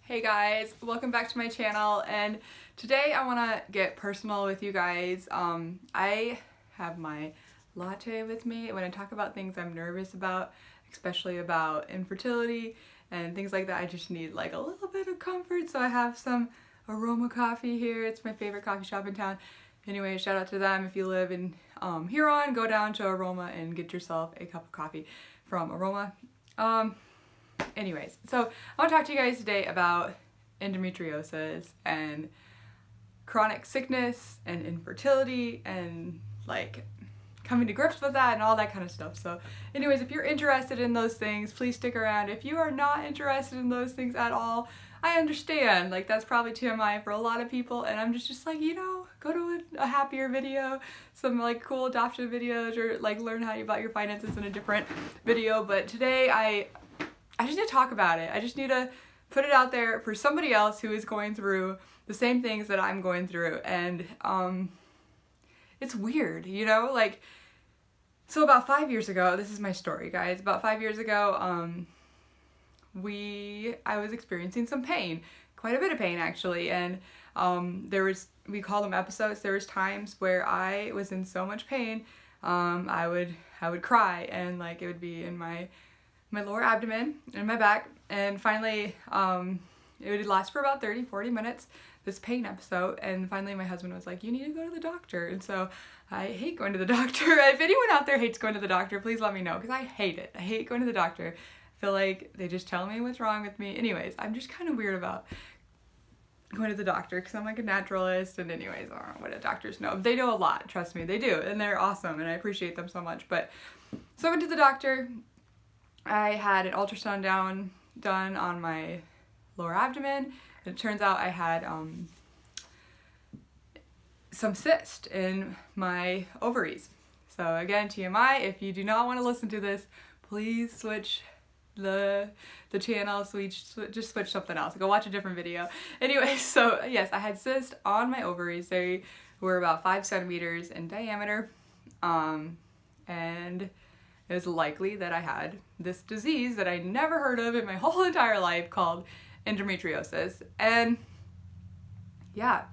Hey guys, welcome back to my channel, and today I want to get personal with you guys. I have my latte with me. When I talk about things I'm nervous about, especially about infertility and things like that, I just need like a little bit of comfort, so I have some Aroma coffee here. It's my favorite coffee shop in town. Anyway, shout out to them. If you live in Huron, go down to Aroma and get yourself a cup of coffee from Aroma. Anyways, so I want to talk to you guys today about endometriosis and chronic sickness and infertility and like coming to grips with that and all that kind of stuff. So anyways, if you're interested in those things, please stick around. If you are not interested in those things at all, I understand. Like, that's probably TMI for a lot of people, and I'm just like, you know, go to a happier video, some like cool adoption videos, or like learn how about your finances in a different video. But today I just need to talk about it. I just need to put it out there for somebody else who is going through the same things that I'm going through. And it's weird, you know? Like, so about 5 years ago, this is my story, guys. About 5 years ago, I was experiencing some pain, quite a bit of pain actually. And we call them episodes. There was times where I was in so much pain, I would cry, and like it would be in my lower abdomen and my back, and finally it would last for about 30-40 minutes, this pain episode, and finally my husband was like, you need to go to the doctor. And so I hate going to the doctor. If anyone out there hates going to the doctor, please let me know, because I hate it. I hate going to the doctor. I feel like they just tell me what's wrong with me. Anyways, I'm just kind of weird about going to the doctor because I'm like a naturalist, and anyways, I don't know what the doctors know. They know a lot, trust me, they do, and they're awesome, and I appreciate them so much. But so I went to the doctor. I had an ultrasound done on my lower abdomen, and it turns out I had some cyst in my ovaries. So again, TMI, if you do not want to listen to this, please switch the channel, just switch something else. Go watch a different video. Anyway, so yes, I had cysts on my ovaries. They were about 5 centimeters in diameter, and it was likely that I had this disease that I never heard of in my whole entire life called endometriosis. And yeah,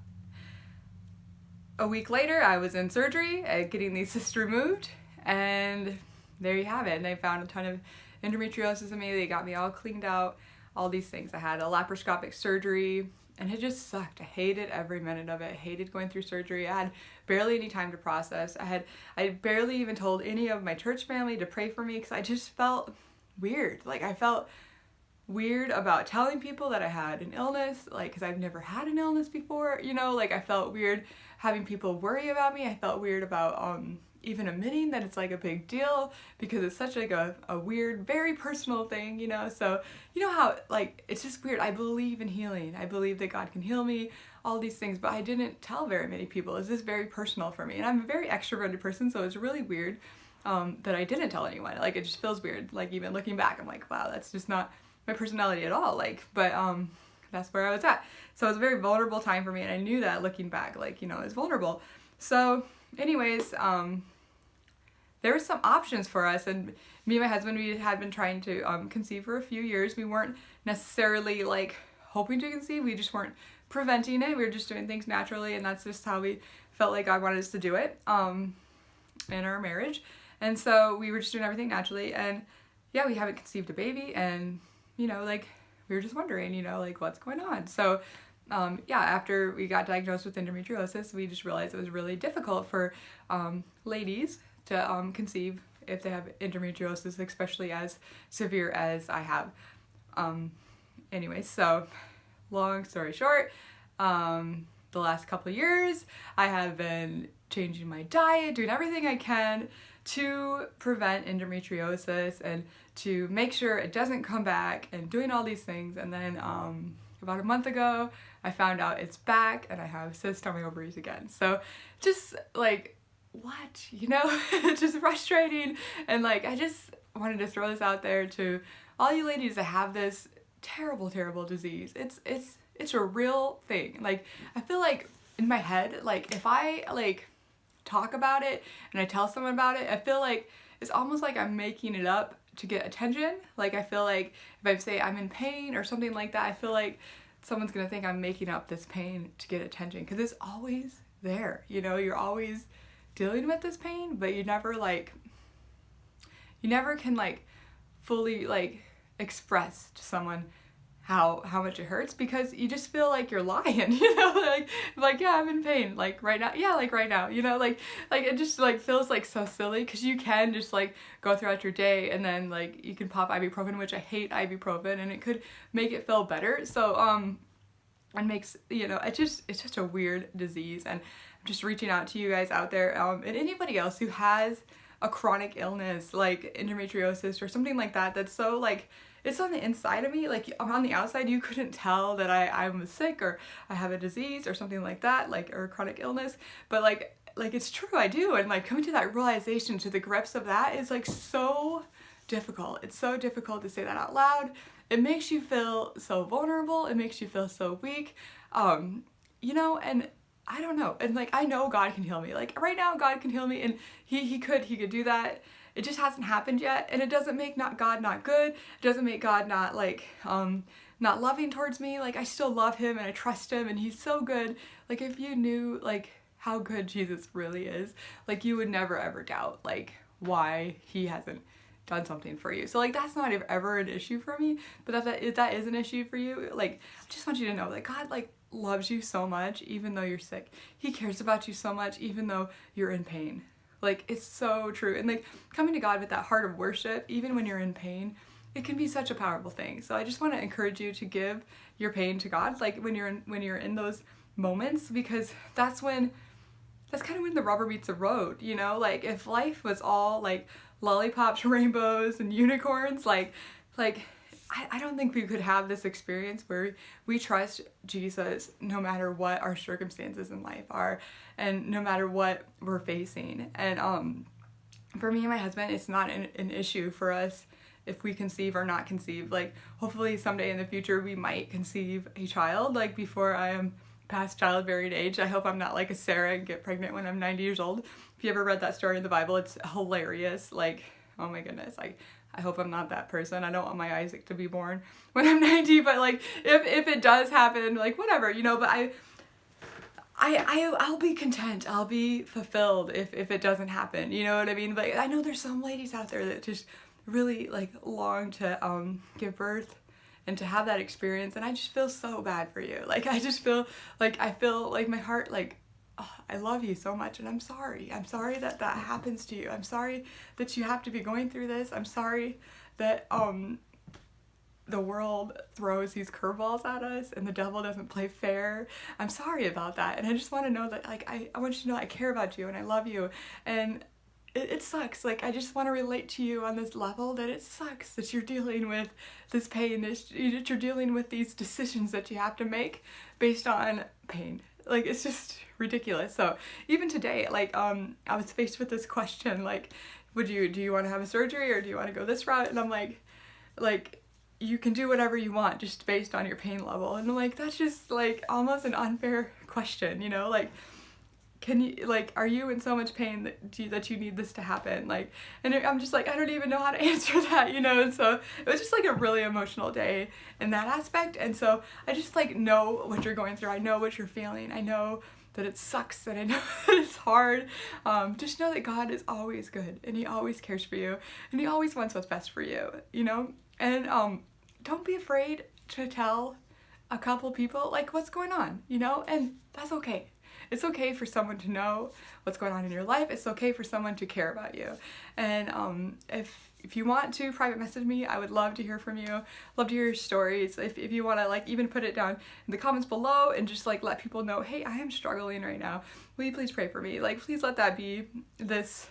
a week later I was in surgery getting these cysts removed, and there you have it. And they found a ton of endometriosis in me. They got me all cleaned out, all these things. I had a laparoscopic surgery, and it just sucked. I hated every minute of it. I hated going through surgery. I had barely any time to process. I barely even told any of my church family to pray for me because I just felt weird. Like, I felt weird about telling people that I had an illness, like, because I've never had an illness before, you know? Like, I felt weird having people worry about me. I felt weird about even admitting that it's like a big deal, because it's such like a weird, very personal thing, you know? So you know how, like, it's just weird. I believe in healing. I believe that God can heal me, all these things, but I didn't tell very many people. It's just very personal for me, and I'm a very extroverted person, so it's really weird that I didn't tell anyone. Like, it just feels weird. Like, even looking back, I'm like, wow, that's just not my personality at all. Like, but that's where I was at. So it was a very vulnerable time for me, and I knew that looking back, like, you know, it's vulnerable. So anyways, there were some options for us, and me and my husband, we had been trying to conceive for a few years. We weren't necessarily like hoping to conceive, we just weren't preventing it. We were just doing things naturally, and that's just how we felt like God wanted us to do it in our marriage. And so we were just doing everything naturally, and yeah, we haven't conceived a baby, and you know, like, we were just wondering, you know, like, what's going on. So yeah, after we got diagnosed with endometriosis, we just realized it was really difficult for ladies to conceive if they have endometriosis, especially as severe as I have. Anyways, so long story short, the last couple of years I have been changing my diet, doing everything I can to prevent endometriosis and to make sure it doesn't come back, and doing all these things. And then about a month ago I found out it's back, and I have cysts on my ovaries again. So just like, what, you know? It's just frustrating, and like, I just wanted to throw this out there to all you ladies that have this terrible disease. It's a real thing. Like, I feel like in my head, like, if I like talk about it and I tell someone about it, I feel like it's almost like I'm making it up to get attention. Like, I feel like if I say I'm in pain or something like that, I feel like someone's gonna think I'm making up this pain to get attention, because it's always there. You know, you're always dealing with this pain, but you never can like fully like express to someone how much it hurts, because you just feel like you're lying, you know, like yeah, I'm in pain, like right now, yeah, like right now, you know, like it just like feels like so silly, because you can just like go throughout your day and then like you can pop ibuprofen, which I hate ibuprofen, and it could make it feel better. So and makes, you know, it's just a weird disease. And I'm just reaching out to you guys out there, and anybody else who has a chronic illness like endometriosis or something like that, that's so like, it's on the inside of me, like on the outside you couldn't tell that I'm sick or I have a disease or something like that, like, or a chronic illness, but like it's true, I do. And like coming to that realization, to the grips of that, is like so difficult. It's so difficult to say that out loud. It makes you feel so vulnerable, it makes you feel so weak, you know, and I don't know, and like I know God can heal me, like right now God can heal me, and he could do that. It just hasn't happened yet, and it doesn't make God not good. It doesn't make God not like not loving towards me. Like I still love him and I trust him, and he's so good. Like if you knew like how good Jesus really is, like you would never ever doubt like why he hasn't done something for you. So like that's not ever an issue for me, but if that is an issue for you, like I just want you to know that God like loves you so much even though you're sick. He cares about you so much even though you're in pain. Like it's so true. And like coming to God with that heart of worship, even when you're in pain, it can be such a powerful thing. So I just want to encourage you to give your pain to God, like when you're in those moments, because that's kind of when the rubber meets the road, you know? Like if life was all like lollipops, rainbows, and unicorns, like I don't think we could have this experience where we trust Jesus no matter what our circumstances in life are and no matter what we're facing. And for me and my husband, it's not an issue for us if we conceive or not conceive. Like hopefully someday in the future we might conceive a child, like before I am past childbearing age. I hope I'm not like a Sarah and get pregnant when I'm 90 years old. If you ever read that story in the Bible, it's hilarious. Like, oh my goodness, like I hope I'm not that person. I don't want my Isaac to be born when I'm 90, but like if it does happen, like whatever, you know, but I'll be content. I'll be fulfilled if it doesn't happen. You know what I mean? But I know there's some ladies out there that just really like long to give birth and to have that experience, and I just feel so bad for you. Like I feel like my heart like, oh, I love you so much, and I'm sorry that happens to you. I'm sorry that you have to be going through this. I'm sorry that the world throws these curveballs at us and the devil doesn't play fair. I'm sorry about that, and I just want to know that like I want you to know I care about you and I love you, and it sucks. Like I just want to relate to you on this level that it sucks that you're dealing with this pain, that you're dealing with these decisions that you have to make based on pain. Like it's just ridiculous. So even today, like I was faced with this question, like do you want to have a surgery or do you want to go this route? And I'm like you can do whatever you want just based on your pain level. And I'm like, that's just like almost an unfair question, you know? Like can you, like, are you in so much pain that you need this to happen? Like, and I'm just like, I don't even know how to answer that, you know? And so it was just like a really emotional day in that aspect. And so I just like know what you're going through. I know what you're feeling. I know that it sucks and I know that it's hard. Just know that God is always good and he always cares for you and he always wants what's best for you, you know? And don't be afraid to tell a couple people like what's going on, you know? And that's okay. It's okay for someone to know what's going on in your life. It's okay for someone to care about you. And if you want to private message me, I would love to hear from you. Love to hear your stories. If you want to like even put it down in the comments below and just like let people know, hey, I am struggling right now. Will you please pray for me? Like please let that be this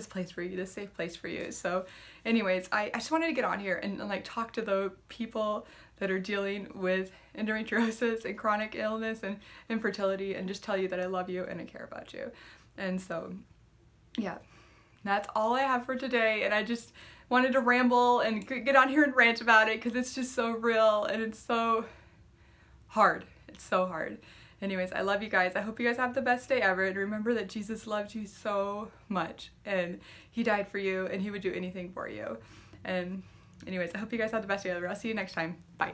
place for you, this safe place for you. So anyways, I just wanted to get on here and like talk to the people that are dealing with endometriosis and chronic illness and infertility and just tell you that I love you and I care about you. And so yeah, that's all I have for today. And I just wanted to ramble and get on here and rant about it because it's just so real and it's so hard. It's so hard. Anyways, I love you guys. I hope you guys have the best day ever. And remember that Jesus loved you so much and he died for you and he would do anything for you. And anyways, I hope you guys have the best day ever. I'll see you next time. Bye.